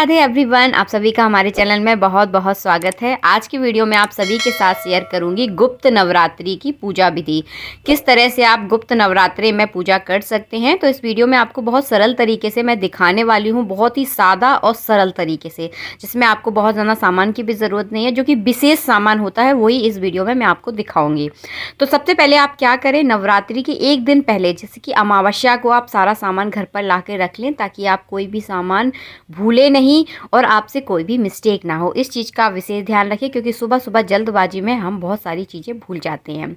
Radhe everyone, आप सभी का हमारे चैनल में बहुत बहुत स्वागत है। आज की वीडियो में आप सभी के साथ शेयर करूंगी गुप्त नवरात्रि की पूजा विधि। किस तरह से आप गुप्त नवरात्रि में पूजा कर सकते हैं। तो इस वीडियो में आपको बहुत सरल तरीके से मैं दिखाने वाली हूं, बहुत ही सादा और सरल तरीके से, जिसमें आपको बहुत ज़्यादा सामान की भी ज़रूरत नहीं है। जो कि विशेष सामान होता है वही इस वीडियो में मैं आपको दिखाऊँगी। तो सबसे पहले आप क्या करें, नवरात्रि के एक दिन पहले जैसे कि अमावस्या को आप सारा सामान घर पर ला के रख लें, ताकि आप कोई भी सामान भूले नहीं और आपसे कोई भी मिस्टेक ना हो। इस चीज़ का विशेष ध्यान रखें, क्योंकि सुबह सुबह जल्दबाजी में हम बहुत सारी चीज़ें भूल जाते हैं।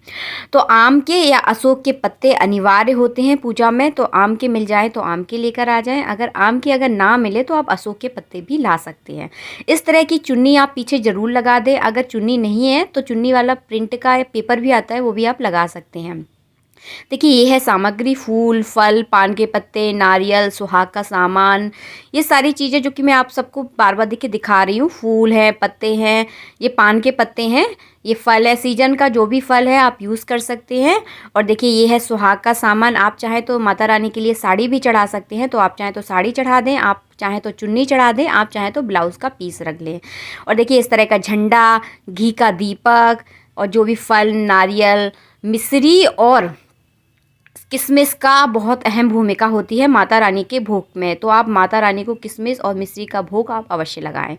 तो आम के या अशोक के पत्ते अनिवार्य होते हैं पूजा में। तो आम के मिल जाए तो आम के लेकर आ जाएं। अगर ना मिले तो आप अशोक के पत्ते भी ला सकते हैं। इस तरह की चुन्नी आप पीछे ज़रूर लगा दें। अगर चुन्नी नहीं है तो चुन्नी वाला प्रिंट का पेपर भी आता है, वो भी आप लगा सकते हैं। देखिए, ये है सामग्री: फूल, फल, पान के पत्ते, नारियल, सुहाग का सामान। ये सारी चीज़ें जो कि मैं आप सबको बार बार देखिए दिखा रही हूँ। फूल है, पत्ते हैं, ये पान के पत्ते हैं, ये फल है, सीजन का जो भी फल है आप यूज़ कर सकते हैं। और देखिए, ये है सुहाग का सामान। आप चाहें तो माता रानी के लिए साड़ी भी चढ़ा सकते हैं, तो आप चाहें तो साड़ी चढ़ा दें, आप चाहें तो चुन्नी चढ़ा दें, आप चाहें तो ब्लाउज़ का पीस रख लें। और देखिए, इस तरह का झंडा, घी का दीपक, और जो भी फल, नारियल, मिश्री और किशमिश का बहुत अहम भूमिका होती है माता रानी के भोग में। तो आप माता रानी को किशमिश और मिश्री का भोग आप अवश्य लगाएं।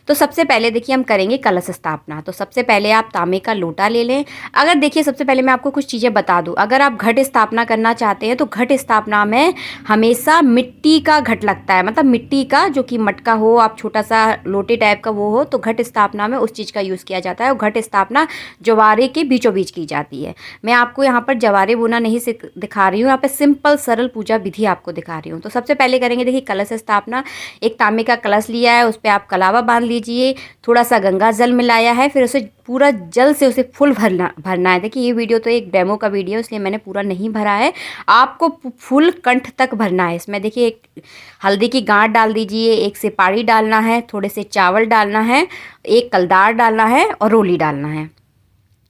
तो सबसे पहले देखिए हम करेंगे कलश स्थापना। तो सबसे पहले आप तांबे का लोटा ले लें। अगर देखिए, सबसे पहले मैं आपको कुछ चीज़ें बता दूं। अगर आप घट स्थापना करना चाहते हैं तो घट स्थापना में हमेशा मिट्टी का घट लगता है, मतलब मिट्टी का जो कि मटका हो, आप छोटा सा लोटे टाइप का वो हो, तो घट स्थापना में उस चीज़ का यूज़ किया जाता है। और घट स्थापना जवारे के बीचों बीच की जाती है। मैं आपको यहाँ पर जवारे बुना नहीं दिखा रही हूँ, यहाँ पे सिंपल सरल पूजा विधि आपको दिखा रही हूँ। तो सबसे पहले करेंगे देखिए कलश स्थापना। एक तांबे का कलश लिया है, उस पर आप कलावा बांध लीजिए, थोड़ा सा गंगा जल मिलाया है, फिर उसे पूरा जल से उसे फुल भरना है। देखिए, ये वीडियो तो एक डेमो का वीडियो है, इसलिए मैंने पूरा नहीं भरा है। आपको फुल कंठ तक भरना है। इसमें देखिए एक हल्दी की गांठ डाल दीजिए, एक सिपारी डालना है, थोड़े से चावल डालना है, एक कलदार डालना है और रोली डालना है।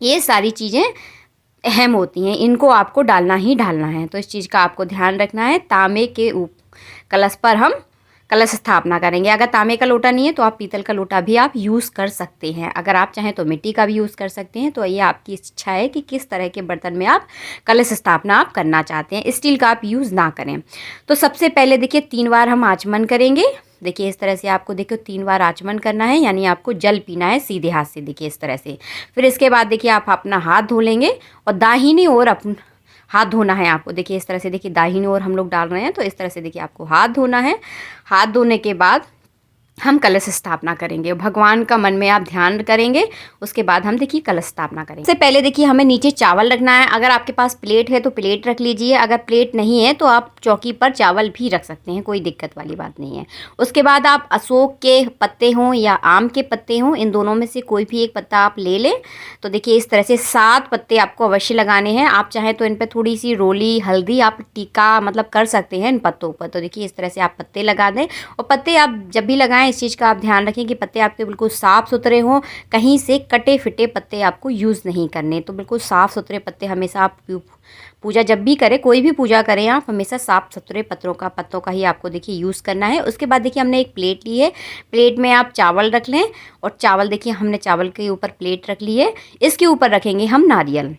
ये सारी चीज़ें अहम होती हैं, इनको आपको डालना ही डालना है। तो इस चीज़ का आपको ध्यान रखना है। तांबे के कलश पर हम कलश स्थापना करेंगे। अगर तांबे का लोटा नहीं है तो आप पीतल का लोटा भी आप यूज़ कर सकते हैं। अगर आप चाहें तो मिट्टी का भी यूज़ कर सकते हैं। तो ये आपकी इच्छा है कि किस तरह के बर्तन में आप कलश स्थापना आप करना चाहते हैं। स्टील का आप यूज़ ना करें। तो सबसे पहले देखिए 3 बार हम आचमन करेंगे। देखिए, इस तरह से आपको देखो 3 बार आचमन करना है, यानी आपको जल पीना है सीधे हाथ से। देखिए इस तरह से। फिर इसके बाद देखिए आप अपना हाथ धो लेंगे और दाहिनी ओर अपना हाथ धोना है आपको। देखिए इस तरह से, देखिए दाहिनी ओर हम लोग डाल रहे हैं, तो इस तरह से देखिए आपको हाथ धोना है। हाथ धोने के बाद हम कलश स्थापना करेंगे। भगवान का मन में आप ध्यान करेंगे, उसके बाद हम देखिए कलश स्थापना करेंगे। सबसे पहले देखिए हमें नीचे चावल रखना है। अगर आपके पास प्लेट है तो प्लेट रख लीजिए, अगर प्लेट नहीं है तो आप चौकी पर चावल भी रख सकते हैं, कोई दिक्कत वाली बात नहीं है। उसके बाद आप अशोक के पत्ते हों या आम के पत्ते हों, इन दोनों में से कोई भी एक पत्ता आप ले लें। तो देखिए इस तरह से 7 पत्ते आपको अवश्य लगाने हैं। आप चाहें तो इन पर थोड़ी सी रोली, हल्दी आप टीका मतलब कर सकते हैं इन पत्तों पर। तो देखिए इस तरह से आप पत्ते लगा दें। और पत्ते आप जब भी लगाएं, इस चीज़ का आप ध्यान रखें कि पत्ते आपके बिल्कुल साफ़ सुथरे हों, कहीं से कटे फिटे पत्ते आपको यूज़ नहीं करने। तो बिल्कुल साफ़ सुथरे पत्ते हमेशा आप पूजा जब भी करें, कोई भी पूजा करें, आप हमेशा साफ़ सुथरे पत्तों का ही आपको देखिए यूज़ करना है। उसके बाद देखिए हमने एक प्लेट ली है, प्लेट में आप चावल रख लें। और चावल देखिए हमने चावल के ऊपर प्लेट रख ली है, इसके ऊपर रखेंगे हम नारियल।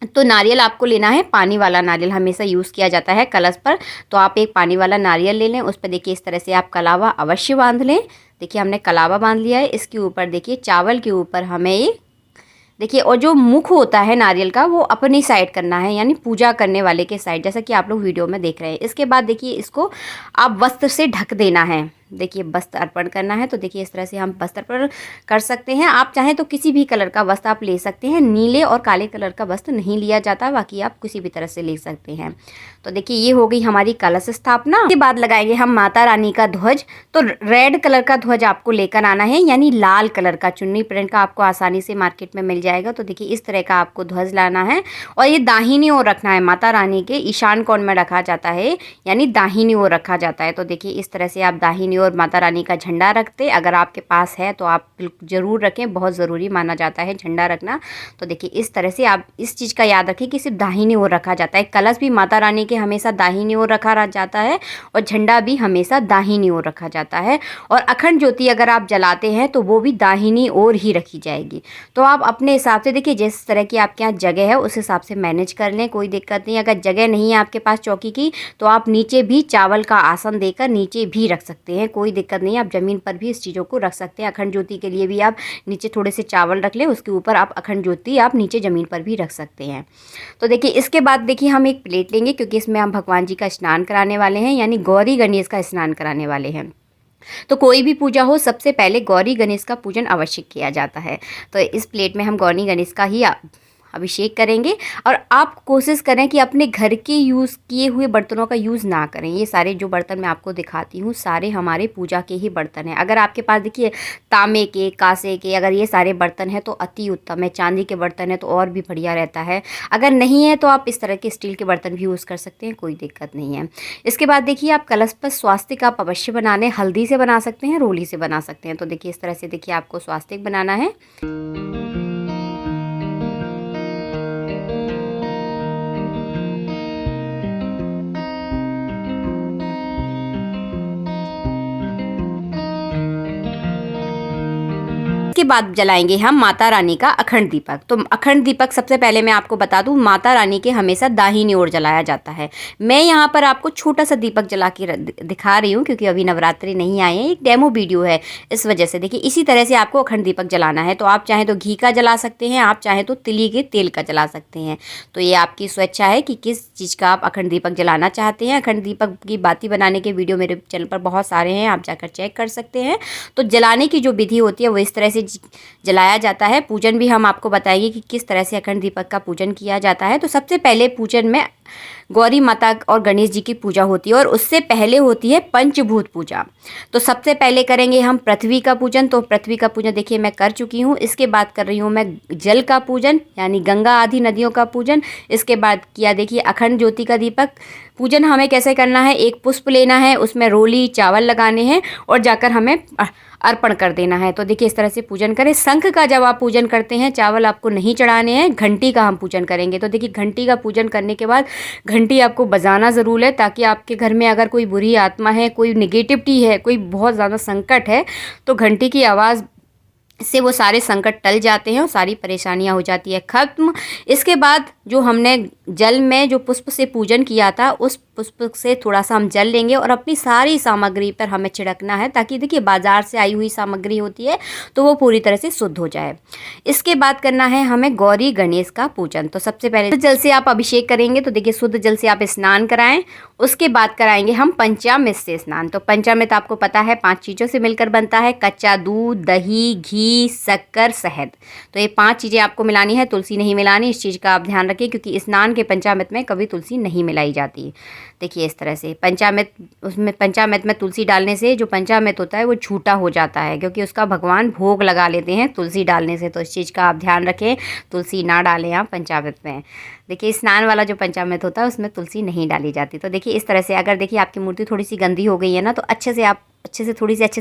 तो नारियल आपको लेना है, पानी वाला नारियल हमेशा यूज़ किया जाता है कलश पर। तो आप एक पानी वाला नारियल ले लें, उस पर देखिए इस तरह से आप कलावा अवश्य बांध लें। देखिए हमने कलावा बांध लिया है। इसके ऊपर देखिए चावल के ऊपर हमें ये देखिए, और जो मुख होता है नारियल का वो अपनी साइड करना है, यानी पूजा करने वाले के साइड, जैसा कि आप लोग वीडियो में देख रहे हैं। इसके बाद देखिए इसको आप वस्त्र से ढक देना है। देखिए वस्त्र अर्पण करना है। तो देखिए इस तरह से हम वस्त्र अर्पण कर सकते हैं। आप चाहें तो किसी भी कलर का वस्त्र आप ले सकते हैं। नीले और काले कलर का वस्त्र नहीं लिया जाता, बाकी आप किसी भी तरह से ले सकते हैं। तो देखिए ये हो गई हमारी कलश स्थापना। इसके बाद लगाएंगे हम माता रानी का ध्वज। तो रेड कलर का ध्वज आपको लेकर आना है, यानी लाल कलर का चुन्नी प्रिंट का आपको आसानी से मार्केट में मिल जाएगा। तो देखिए इस तरह का आपको ध्वज लाना है और ये दाहिनी ओर रखना है। माता रानी के ईशान कोण में रखा जाता है, यानी दाहिनी ओर रखा जाता है। तो देखिए इस तरह से आप दाहिनी ओर माता रानी का झंडा रखते। अगर आपके पास है तो आप ज़रूर रखें, बहुत ज़रूरी माना जाता है झंडा रखना। तो देखिए इस तरह से आप इस चीज़ का याद रखें कि सिर्फ दाहिनी ओर रखा जाता है। कलश भी माता रानी के हमेशा दाहिनी ओर रखा जाता है और झंडा भी हमेशा दाहिनी ओर रखा जाता है। और अखंड ज्योति अगर आप जलाते हैं तो वो भी दाहिनी ओर ही रखी जाएगी। तो आप अपने हिसाब से देखिए, जिस तरह की आपके यहाँ जगह है उस हिसाब से मैनेज कर लें, कोई दिक्कत नहीं। अगर जगह नहीं है आपके पास चौकी की तो आप नीचे भी चावल का आसन देकर नीचे भी रख सकते हैं, कोई दिक्कत नहीं। आप ज़मीन पर भी इस चीज़ों को रख सकते हैं। अखंड ज्योति के लिए भी आप नीचे थोड़े से चावल रख लें, उसके ऊपर आप अखंड ज्योति आप नीचे ज़मीन पर भी रख सकते हैं। तो देखिए इसके बाद देखिए हम एक प्लेट लेंगे, क्योंकि इसमें हम भगवान जी का स्नान कराने वाले हैं, यानी गौरी गणेश का स्नान कराने वाले हैं। तो कोई भी पूजा हो सबसे पहले गौरी गणेश का पूजन अवश्य किया जाता है। तो इस प्लेट में हम गौरी गणेश का ही अभिषेक करेंगे। और आप कोशिश करें कि अपने घर के यूज़ किए हुए बर्तनों का यूज़ ना करें। ये सारे जो बर्तन मैं आपको दिखाती हूँ सारे हमारे पूजा के ही बर्तन हैं। अगर आपके पास देखिए तांबे के, कांसे के, अगर ये सारे बर्तन हैं तो अति उत्तम है। चांदी के बर्तन है तो और भी बढ़िया रहता है। अगर नहीं है तो आप इस तरह के स्टील के बर्तन भी यूज़ कर सकते हैं, कोई दिक्कत नहीं है। इसके बाद देखिए आप कलश पर स्वास्तिक आप अवश्य बनाने, हल्दी से बना सकते हैं, रोली से बना सकते हैं। तो देखिए इस तरह से देखिए आपको स्वास्तिक बनाना है। इसके बाद जलाएंगे हम माता रानी का अखंड दीपक। तो अखंड दीपक सबसे पहले मैं आपको बता दूं, माता रानी के हमेशा दाहिनी ओर जलाया जाता है। मैं यहाँ पर आपको छोटा सा दीपक जला के दिखा रही हूँ, क्योंकि अभी नवरात्रि नहीं आए हैं, एक डेमो वीडियो है, इस वजह से। देखिए इसी तरह से आपको अखंड दीपक जलाना है। तो आप चाहें तो घी का जला सकते हैं, आप चाहें तो तिली के तेल का जला सकते हैं। तो ये आपकी स्वेच्छा है कि किस चीज़ का आप अखंड दीपक जलाना चाहते हैं। अखंड दीपक की बाती बनाने के वीडियो मेरे चैनल पर बहुत सारे हैं, आप जाकर चेक कर सकते हैं। तो जलाने की जो विधि होती है वो इस तरह से जलाया जाता है। पूजन भी हम आपको बताएंगे कि किस तरह से अखंड दीपक का पूजन किया जाता है। तो सबसे पहले पूजन में गौरी माता और गणेश जी की पूजा होती है, और उससे पहले होती है पंचभूत पूजा। तो सबसे पहले करेंगे हम पृथ्वी का पूजन। तो पृथ्वी का पूजन देखिए मैं कर चुकी हूँ। इसके बाद कर रही हूँ मैं जल का पूजन, यानी गंगा आदि नदियों का पूजन। इसके बाद किया देखिए अखंड ज्योति का दीपक पूजन। हमें कैसे करना है, एक पुष्प लेना है, उसमें रोली चावल लगाने हैं और जाकर हमें अर्पण कर देना है। तो देखिए इस तरह से पूजन करें। शंख का जब आप पूजन करते हैं, चावल आपको नहीं चढ़ाने हैं, घंटी का हम पूजन करेंगे। तो देखिए घंटी का पूजन करने के बाद घंटी आपको बजाना ज़रूर है, ताकि आपके घर में अगर कोई बुरी आत्मा है, कोई निगेटिविटी है, कोई बहुत ज़्यादा संकट है, तो घंटी की आवाज़ से वो सारे संकट टल जाते हैं और सारी परेशानियां हो जाती है खत्म। इसके बाद जो हमने जल में जो पुष्प से पूजन किया था, उस पुष्प से थोड़ा सा हम जल लेंगे और अपनी सारी सामग्री पर हमें छिड़कना है, ताकि देखिए बाजार से आई हुई सामग्री होती है तो वो पूरी तरह से शुद्ध हो जाए। इसके बाद करना है हमें गौरी गणेश का पूजन। तो सबसे पहले जल से आप अभिषेक करेंगे। तो देखिए शुद्ध जल से आप स्नान कराएं। उसके बाद कराएंगे हम पंचामृत से स्नान। तो पंचामृत आपको पता है 5 चीज़ों से मिलकर बनता है, कच्चा दूध, दही, घी, शक्कर, शहद। तो ये 5 चीज़ें आपको मिलानी है, तुलसी नहीं मिलानी। इस चीज़ का आप ध्यान रखिए, क्योंकि स्नान के पंचामृत में कभी तुलसी नहीं मिलाई जाती। देखिए इस तरह से पंचामृत, उसमें पंचामृत में तुलसी डालने से जो पंचामृत होता है वो झूठा हो जाता है, क्योंकि उसका भगवान भोग लगा लेते हैं तुलसी डालने से। तो इस चीज़ का आप ध्यान रखें, तुलसी ना डालें आप पंचामृत में। देखिए स्नान वाला जो पंचामृत होता है उसमें तुलसी नहीं डाली जाती। तो देखिए इस तरह से अगर देखिए आपकी मूर्ति थोड़ी सी गंदी हो गई है ना, तो अच्छे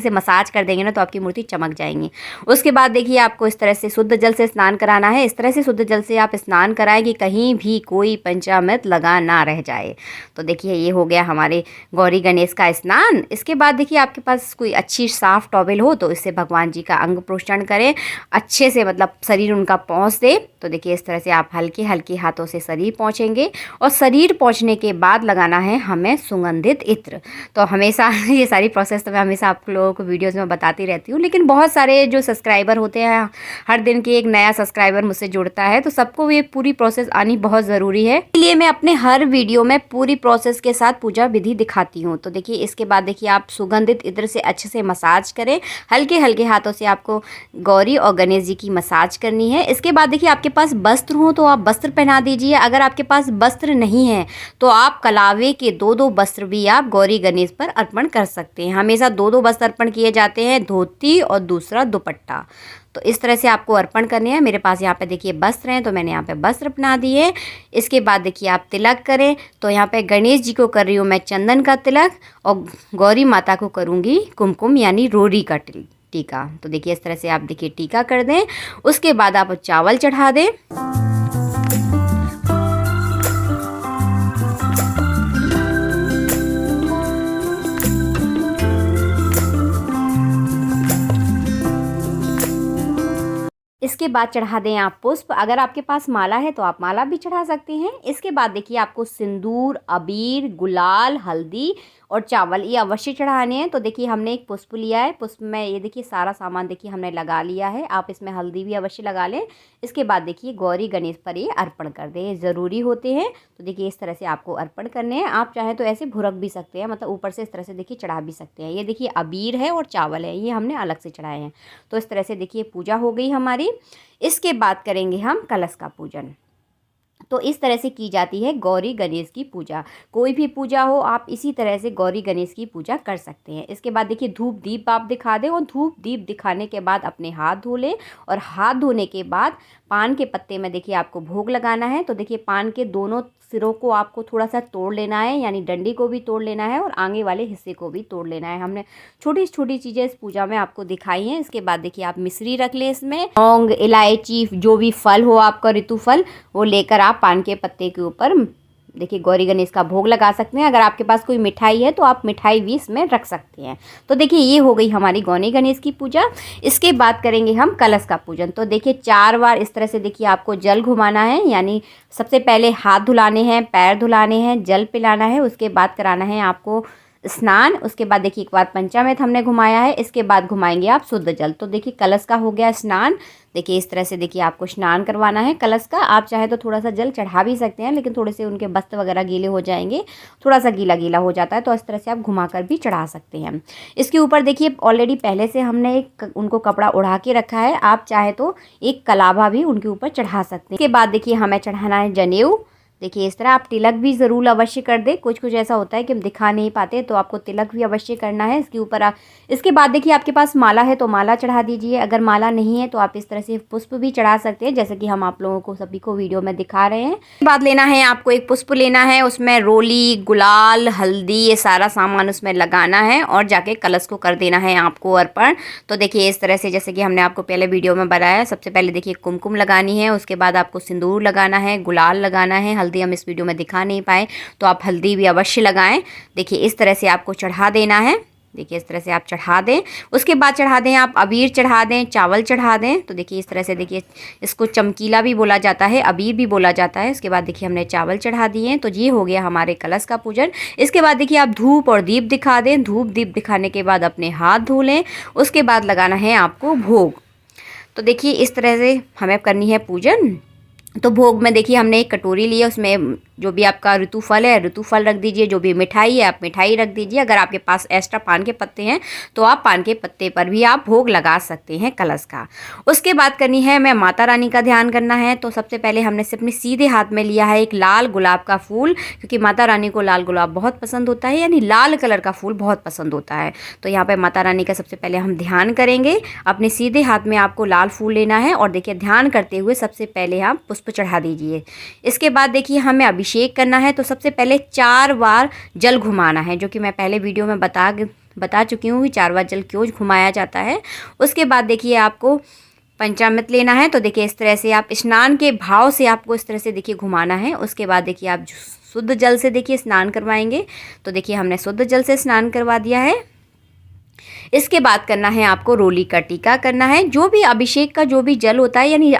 से मसाज कर देंगे ना, तो आपकी मूर्ति चमक जाएंगी। उसके बाद देखिए आपको इस तरह से शुद्ध जल से स्नान कराना है। इस तरह से शुद्ध जल से आप स्नान कराएं कि कहीं भी कोई पंचामृत लगा ना रह जाए। तो देखिए ये हो गया हमारे गौरी गणेश का स्नान। इसके बाद देखिए आपके पास कोई अच्छी साफ टॉवेल हो तो इससे भगवान जी का अंग प्रोक्षण करें, अच्छे से मतलब शरीर उनका पहुँच दे। तो देखिए इस तरह से आप हल्के हल्के हाथों से शरीर पहुँचेंगे, और शरीर पहुँचने के बाद लगाना है हमें सुगंधित इत्र। तो हमेशा ये सारी प्रोसेस तो मैं हमेशा आप लोगों को वीडियोस में बताती रहती हूँ, लेकिन बहुत सारे जो सब्सक्राइबर होते हैं, हर दिन के एक नया सब्सक्राइबर मुझसे जुड़ता है, तो सबको ये पूरी प्रोसेस आनी बहुत ज़रूरी है। इसलिए मैं अपने हर वीडियो में पूरी प्रोसेस के साथ पूजा विधि दिखाती हूँ। तो देखिए इसके बाद देखिए आप सुगंधित इत्र से अच्छे से मसाज करें, हल्के हल्के हाथों से आपको गौरी और गणेश जी की मसाज करनी है। इसके बाद देखिए आपके पास वस्त्र हो तो आप वस्त्र पहना दीजिए। अगर आपके पास वस्त्र नहीं है तो आप कलावे के 2-2 वस्त्र भी आप गौरी गणेश पर अर्पण कर सकते हैं। हमेशा 2-2 वस्त्र अर्पण किए जाते हैं, धोती और दूसरा दुपट्टा। तो इस तरह से आपको अर्पण करने हैं। मेरे पास यहाँ पे देखिए वस्त्र हैं, तो मैंने यहाँ पे वस्त्र बना दिए। इसके बाद देखिए आप तिलक करें, तो यहाँ पे गणेश जी को कर रही हूँ मैं चंदन का तिलक और गौरी माता को करूँगी कुमकुम यानी रोरी का टीका। तो देखिए इस तरह से आप देखिए टीका कर दें। उसके बाद आप चावल चढ़ा दें। इसके बाद चढ़ा दें आप पुष्प। अगर आपके पास माला है तो आप माला भी चढ़ा सकते हैं। इसके बाद देखिए आपको सिंदूर, अबीर, गुलाल, हल्दी और चावल ये अवश्य चढ़ाने हैं। तो देखिए हमने एक पुष्प लिया है, पुष्प में ये देखिए सारा सामान देखिए हमने लगा लिया है। आप इसमें हल्दी भी अवश्य लगा लें। इसके बाद देखिए गौरी गणेश पर ये अर्पण कर दें, ये ज़रूरी होते हैं। तो देखिए इस तरह से आपको अर्पण करने हैं। आप चाहें तो ऐसे भुरक भी सकते हैं, मतलब ऊपर से इस तरह से देखिए चढ़ा भी सकते हैं। ये देखिए अबीर है और चावल है, ये हमने अलग से चढ़ाए हैं। तो इस तरह से देखिए पूजा हो गई हमारी। इसके बाद करेंगे हम कलश का पूजन। तो इस तरह से की जाती है गौरी गणेश की पूजा। कोई भी पूजा हो आप इसी तरह से गौरी गणेश की पूजा कर सकते हैं। इसके बाद देखिए धूप दीप आप दिखा दें और धूप दीप दिखाने के बाद अपने हाथ धो लें और हाथ धोने के बाद पान के पत्ते में देखिए आपको भोग लगाना है। तो देखिए पान के दोनों सिरों को आपको थोड़ा सा तोड़ लेना है, यानी डंडी को भी तोड़ लेना है और आगे वाले हिस्से को भी तोड़ लेना है। हमने छोटी छोटी चीज़ें इस पूजा में आपको दिखाई हैं। इसके बाद देखिए आप मिश्री रख लें, इसमें लौंग, इलायची, जो भी फल हो आपका ऋतु फल वो लेकर आप पान के पत्ते के ऊपर देखिए गौरी गणेश का भोग लगा सकते हैं। अगर आपके पास कोई मिठाई है तो आप मिठाई भी इसमें रख सकते हैं। तो देखिए ये हो गई हमारी गौरी गणेश की पूजा। इसके बाद करेंगे हम कलश का पूजन। तो देखिए 4 बार इस तरह से देखिए आपको जल घुमाना है, यानी सबसे पहले हाथ धुलाने हैं, पैर धुलाने हैं, जल पिलाना है। उसके बाद कराना है आपको स्नान। उसके बाद देखिए एक बार पंचामृत हमने घुमाया है, इसके बाद घुमाएंगे आप शुद्ध जल। तो देखिए कलश का हो गया स्नान। देखिए इस तरह से देखिए आपको स्नान करवाना है कलश का। आप चाहे तो थोड़ा सा जल चढ़ा भी सकते हैं, लेकिन थोड़े से उनके वस्त्र वगैरह गीले हो जाएंगे, थोड़ा सा गीला गीला हो जाता है, तो इस तरह से आप घुमाकर भी चढ़ा सकते हैं। इसके ऊपर देखिए ऑलरेडी पहले से हमने एक उनको कपड़ा उड़ा के रखा है, आप चाहे तो एक कलावा भी उनके ऊपर चढ़ा सकते हैं। इसके बाद देखिए हमें चढ़ाना है जनेऊ। देखिए इस तरह आप तिलक भी ज़रूर अवश्य कर दे। कुछ कुछ ऐसा होता है कि हम दिखा नहीं पाते, तो आपको तिलक भी अवश्य करना है इसके ऊपर। इसके बाद देखिए आपके पास माला है तो माला चढ़ा दीजिए। अगर माला नहीं है तो आप इस तरह से पुष्प भी चढ़ा सकते हैं, जैसे कि हम आप लोगों को सभी को वीडियो में दिखा रहे हैं। इसके बाद लेना है आपको एक पुष्प लेना है, उसमें रोली, गुलाल, हल्दी ये सारा सामान उसमें लगाना है और जाके कलश को कर देना है आपको अर्पण। तो देखिए इस तरह से जैसे कि हमने आपको पहले वीडियो में बताया, सबसे पहले देखिए कुमकुम लगानी है, उसके बाद आपको सिंदूर लगाना है, गुलाल लगाना है, हल्दी हम इस वीडियो में दिखा नहीं पाए तो आप हल्दी भी अवश्य लगाएं। देखिए इस तरह से आपको चढ़ा देना है। देखिए इस तरह से आप चढ़ा दें। उसके बाद चढ़ा दें आप अबीर चढ़ा दें, चावल चढ़ा दें। तो देखिए इस तरह से देखिए इसको चमकीला भी बोला जाता है, अबीर भी बोला जाता है। इसके बाद देखिए हमने चावल चढ़ा दिए हैं। तो ये हो गया हमारे कलश का पूजन। इसके बाद देखिए आप धूप और दीप दिखा दें। धूप दीप दिखाने के बाद अपने हाथ धो लें। उसके बाद लगाना है आपको भोग। तो देखिए इस तरह से हमें करनी है पूजन। तो भोग में देखिए हमने एक कटोरी ली है, उसमें जो भी आपका ऋतु फल है ऋतु फल रख दीजिए, जो भी मिठाई है आप मिठाई रख दीजिए। अगर आपके पास एक्स्ट्रा पान के पत्ते हैं तो आप पान के पत्ते पर भी आप भोग लगा सकते हैं कलश का। उसके बाद करनी है मैं माता रानी का ध्यान करना है। तो सबसे पहले हमने से अपने सीधे हाथ में लिया है एक लाल गुलाब का फूल, क्योंकि माता रानी को लाल गुलाब बहुत पसंद होता है, यानी लाल कलर का फूल बहुत पसंद होता है। तो यहाँ पर माता रानी का सबसे पहले हम ध्यान करेंगे। अपने सीधे हाथ में आपको लाल फूल लेना है और देखिए ध्यान करते हुए सबसे पहले आप पुष्प चढ़ा दीजिए। इसके बाद देखिए हमें अभिषेक करना है। तो सबसे पहले 4 बार जल घुमाना है, जो कि मैं पहले वीडियो में बता चुकी हूँ कि 4 बार जल क्यों घुमाया जाता है। उसके बाद देखिए आपको पंचामृत लेना है। तो देखिए इस तरह से आप स्नान के भाव से आपको इस तरह से देखिए घुमाना है। उसके बाद देखिए आप शुद्ध जल से देखिए स्नान करवाएंगे। तो देखिए हमने शुद्ध जल से स्नान करवा दिया है। इसके बाद करना है आपको रोली का टीका करना है। जो भी अभिषेक का जो भी जल होता है, यानी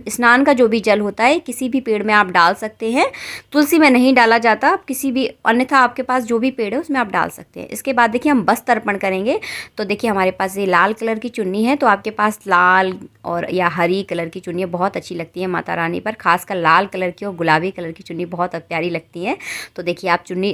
स्नान का जो भी जल होता है, किसी भी पेड़ में आप डाल सकते हैं। तुलसी में नहीं डाला जाता, आप किसी भी अन्यथा आपके पास जो भी पेड़ है उसमें आप डाल सकते हैं। इसके बाद देखिए हम वस्त्र अर्पण करेंगे। तो देखिए हमारे पास ये लाल कलर की चुन्नी है, तो आपके पास लाल और या हरी कलर की चुन्नी बहुत अच्छी लगती है माता रानी पर, खासकर लाल कलर की और गुलाबी कलर की चुन्नी बहुत प्यारी लगती है। तो देखिए आप चुन्नी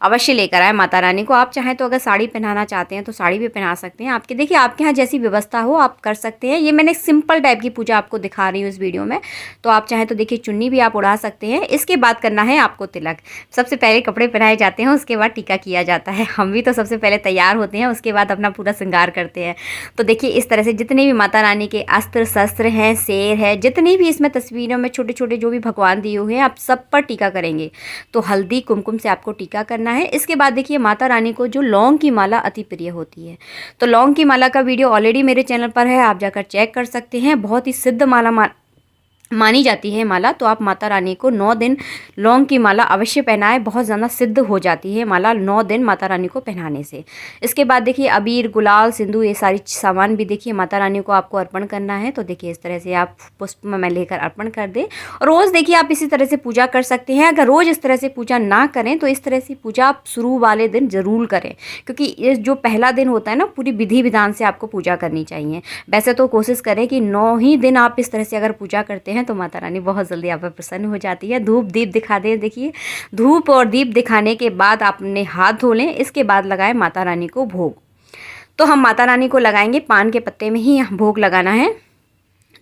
अवश्य लेकर आए माता रानी को। आप चाहें तो अगर साड़ी पहनाना चाहते हैं तो साड़ी भी पहना सकते हैं। आपके देखिए आपके यहाँ जैसी व्यवस्था हो आप कर सकते हैं। ये मैंने सिंपल टाइप की पूजा आपको दिखा रही हूँ इस वीडियो में, तो आप चाहें तो देखिए चुन्नी भी आप उड़ा सकते हैं। इसके बाद करना है आपको तिलक। सबसे पहले कपड़े पहनाए जाते हैं, उसके बाद टीका किया जाता है। हम भी तो सबसे पहले तैयार होते हैं, उसके बाद अपना पूरा श्रृंगार करते हैं। तो देखिए इस तरह से जितने भी माता रानी के अस्त्र शस्त्र हैं, शेर है, जितनी भी इसमें तस्वीरों में छोटे छोटे जो भी भगवान दिए हुए हैं, आप सब पर टीका करेंगे। तो हल्दी कुमकुम से आपको टीका करना है। इसके बाद देखिए माता रानी को जो लौंग की माला अति प्रिय होती है, तो लौंग की माला का वीडियो ऑलरेडी मेरे चैनल पर है, आप जाकर चेक कर सकते हैं। बहुत ही सिद्ध माला मानी जाती है माला। तो आप माता रानी को 9 दिन लौंग की माला अवश्य पहनाएं, बहुत ज़्यादा सिद्ध हो जाती है माला 9 दिन माता रानी को पहनाने से। इसके बाद देखिए अबीर गुलाल सिंदूर ये सारी सामान भी देखिए माता रानी को आपको अर्पण करना है। तो देखिए इस तरह से आप पुष्प में लेकर अर्पण कर दें। रोज़ देखिए आप इसी तरह से पूजा कर सकते हैं। अगर रोज़ इस तरह से पूजा ना करें तो इस तरह से पूजा आप शुरू वाले दिन ज़रूर करें, क्योंकि ये जो पहला दिन होता है ना, पूरी विधि विधान से आपको पूजा करनी चाहिए। वैसे तो कोशिश करें कि 9 ही दिन आप इस तरह से अगर पूजा करते हैं तो माता रानी बहुत जल्दी आप पर प्रसन्न हो जाती है। धूप दीप दिखा दें। देखिए धूप और दीप दिखाने के बाद आप अपने हाथ धो लें। इसके बाद लगाएं माता रानी को भोग। तो हम माता रानी को लगाएंगे पान के पत्ते में ही भोग लगाना है।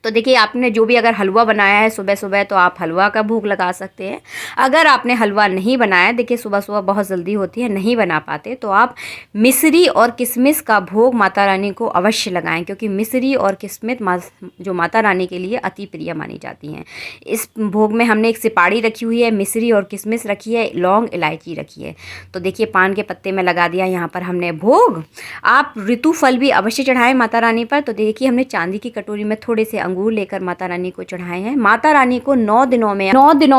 तो देखिए आपने जो भी अगर हलवा बनाया है सुबह सुबह तो आप हलवा का भोग लगा सकते हैं। अगर आपने हलवा नहीं बनाया, देखिए सुबह सुबह बहुत जल्दी होती है, नहीं बना पाते, तो आप मिश्री और किशमिश का भोग माता रानी को अवश्य लगाएं, क्योंकि मिश्री और किशमिश जो माता रानी के लिए अति प्रिय मानी जाती हैं। इस भोग में हमने एक सिपाड़ी रखी हुई है, मिश्री और किशमिश रखी है, लौंग इलायची रखी है। तो देखिए पान के पत्ते में लगा दिया यहाँ पर हमने भोग। आप ऋतु फल भी अवश्य चढ़ाएं माता रानी पर। तो देखिए हमने चांदी की कटोरी में थोड़े से अंगूर लेकर माता रानी को चढ़ाए हैं। माता रानी को 9 दिनों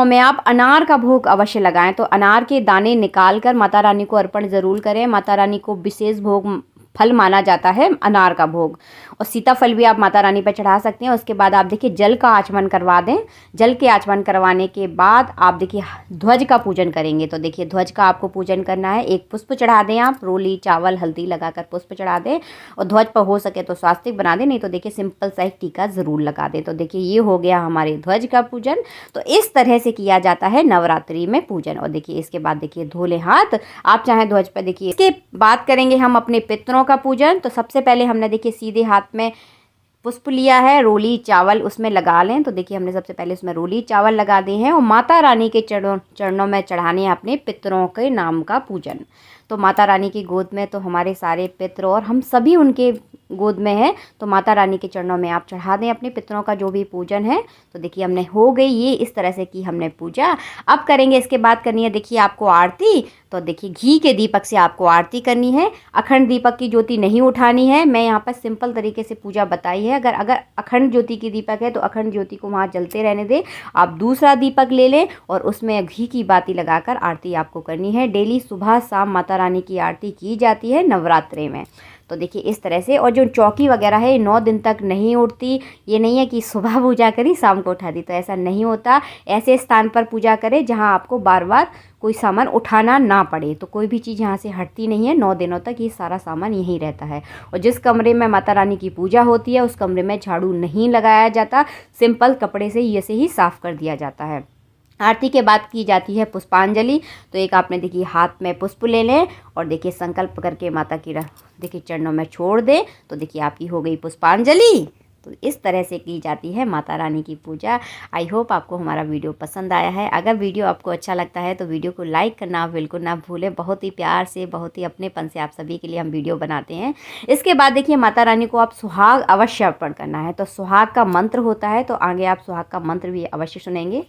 में आप अनार का भोग अवश्य लगाएं। तो अनार के दाने निकाल कर माता रानी को अर्पण जरूर करें। माता रानी को विशेष भोग फल माना जाता है अनार का भोग। और सीताफल भी आप माता रानी पर चढ़ा सकते हैं। उसके बाद आप देखिए जल का आचमन करवा दें। जल के आचमन करवाने के बाद आप देखिए ध्वज का पूजन करेंगे। तो देखिए ध्वज का आपको पूजन करना है। एक पुष्प चढ़ा दें, आप रोली चावल हल्दी लगाकर पुष्प चढ़ा दें, और ध्वज पर हो सके तो स्वास्तिक बना दें, नहीं तो देखिए सिंपल सा एक टीका ज़रूर लगा दें। तो देखिए ये हो गया हमारे ध्वज का पूजन। तो इस तरह से किया जाता है नवरात्रि में पूजन। और देखिए इसके बाद देखिए धोले हाथ आप चाहें ध्वज पर। देखिए इसके बाद करेंगे हम अपने पितरों का पूजन। तो सबसे पहले हमने देखिए सीधे हाथ में पुष्प लिया है, रोली चावल उसमें लगा लें। तो देखिए हमने सबसे पहले उसमें रोली चावल लगा दिए हैं। और माता रानी के चरणों में चढ़ाने हैं अपने पितरों के नाम का पूजन। तो माता रानी की गोद में तो हमारे सारे पितर और हम सभी उनके गोद में है, तो माता रानी के चरणों में आप चढ़ा दें अपने पितरों का जो भी पूजन है। तो देखिए हमने हो गई ये इस तरह से की हमने पूजा। अब करेंगे इसके बाद करनी है देखिए आपको आरती। तो देखिए घी के दीपक से आपको आरती करनी है। अखंड दीपक की ज्योति नहीं उठानी है। मैं यहाँ पर सिंपल तरीके से पूजा बताई है। अगर अखंड ज्योति की दीपक है तो अखंड ज्योति को वहाँ जलते रहने दें। आप दूसरा दीपक ले लें और उसमें घी की बाती लगाकर आरती आपको करनी है। डेली सुबह शाम माता रानी की आरती की जाती है नवरात्रे में। तो देखिए इस तरह से। और जो चौकी वगैरह है 9 दिन तक नहीं उठती। ये नहीं है कि सुबह पूजा करी शाम को उठा दी, तो ऐसा नहीं होता। ऐसे स्थान पर पूजा करें जहां आपको बार बार कोई सामान उठाना ना पड़े। तो कोई भी चीज़ यहाँ से हटती नहीं है। 9 दिनों तक ये सारा सामान यहीं रहता है। और जिस कमरे में माता रानी की पूजा होती है उस कमरे में झाड़ू नहीं लगाया जाता, सिंपल कपड़े से ये से ही साफ़ कर दिया जाता है। आरती के बाद की जाती है पुष्पांजलि। तो एक आपने देखिए हाथ में पुष्प ले लें और देखिए संकल्प करके माता की देखिए चरणों में छोड़ दें। तो देखिए आपकी हो गई पुष्पांजलि। तो इस तरह से की जाती है माता रानी की पूजा। आई होप आपको हमारा वीडियो पसंद आया है। अगर वीडियो आपको अच्छा लगता है तो वीडियो को लाइक करना बिल्कुल ना भूलें। बहुत ही प्यार से, बहुत ही अपनेपन से आप सभी के लिए हम वीडियो बनाते हैं। इसके बाद देखिए माता रानी को आप सुहाग अवश्य अर्पण करना है। तो सुहाग का मंत्र होता है, तो आगे आप सुहाग का मंत्र भी अवश्य सुनेंगे।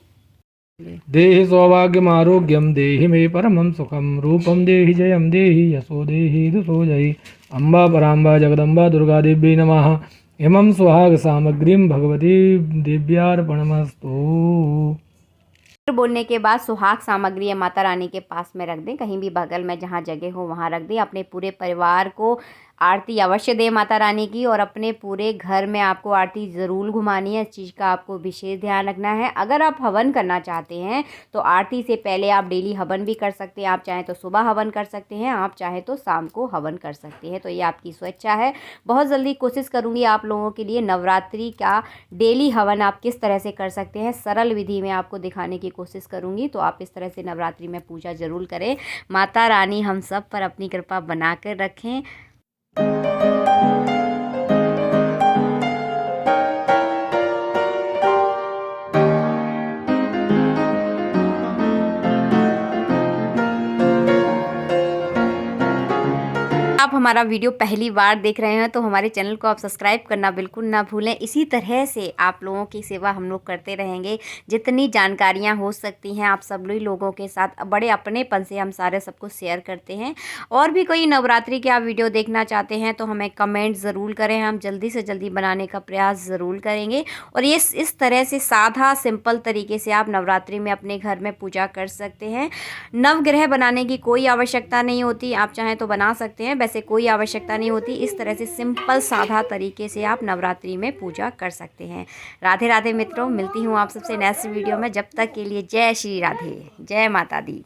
देहि सौभाग्यम आरोग्यम देहि मे परमं सुखम रूपम देहि जयम देहि यशो देहि दुसो जयि अम्बा पराम्बा जगदम्बा दुर्गा देवी नमः। इमं सुहाग सामग्रीम भगवती दिव्यार्पणमस्तु। बोलने के बाद सुहाग सामग्री माता रानी के पास में रख दें, कहीं भी बगल में जहाँ जगह हो वहाँ रख दें। अपने पूरे परिवार को आरती अवश्य दें माता रानी की और अपने पूरे घर में आपको आरती ज़रूर घुमानी है। इस चीज़ का आपको विशेष ध्यान रखना है। अगर आप हवन करना चाहते हैं तो आरती से पहले आप डेली हवन भी कर सकते हैं। आप चाहें तो सुबह हवन कर सकते हैं, आप चाहें तो शाम को हवन कर सकते हैं, तो ये आपकी स्वेच्छा है। बहुत जल्दी कोशिश करूँगी आप लोगों के लिए नवरात्रि का डेली हवन आप किस तरह से कर सकते हैं सरल विधि में आपको दिखाने की कोशिश करूँगी। तो आप इस तरह से नवरात्रि में पूजा ज़रूर करें। माता रानी हम सब पर अपनी कृपा बना कर रखें। आप हमारा वीडियो पहली बार देख रहे हैं तो हमारे चैनल को आप सब्सक्राइब करना बिल्कुल ना भूलें। इसी तरह से आप लोगों की सेवा हम लोग करते रहेंगे। जितनी जानकारियां हो सकती हैं आप सब लोगों के साथ बड़े अपनेपन से हम सारे सबको शेयर करते हैं। और भी कोई नवरात्रि के आप वीडियो देखना चाहते हैं तो हमें कमेंट ज़रूर करें, हम जल्दी से जल्दी बनाने का प्रयास ज़रूर करेंगे। और ये इस तरह से सादा सिंपल तरीके से आप नवरात्रि में अपने घर में पूजा कर सकते हैं। नवग्रह बनाने की कोई आवश्यकता नहीं होती, आप चाहें तो बना सकते हैं, वैसे कोई आवश्यकता नहीं होती। इस तरह से सिंपल सादा तरीके से आप नवरात्रि में पूजा कर सकते हैं। राधे राधे मित्रों, मिलती हूँ आप सबसे नेक्स्ट वीडियो में। जब तक के लिए जय श्री राधे, जय माता दी।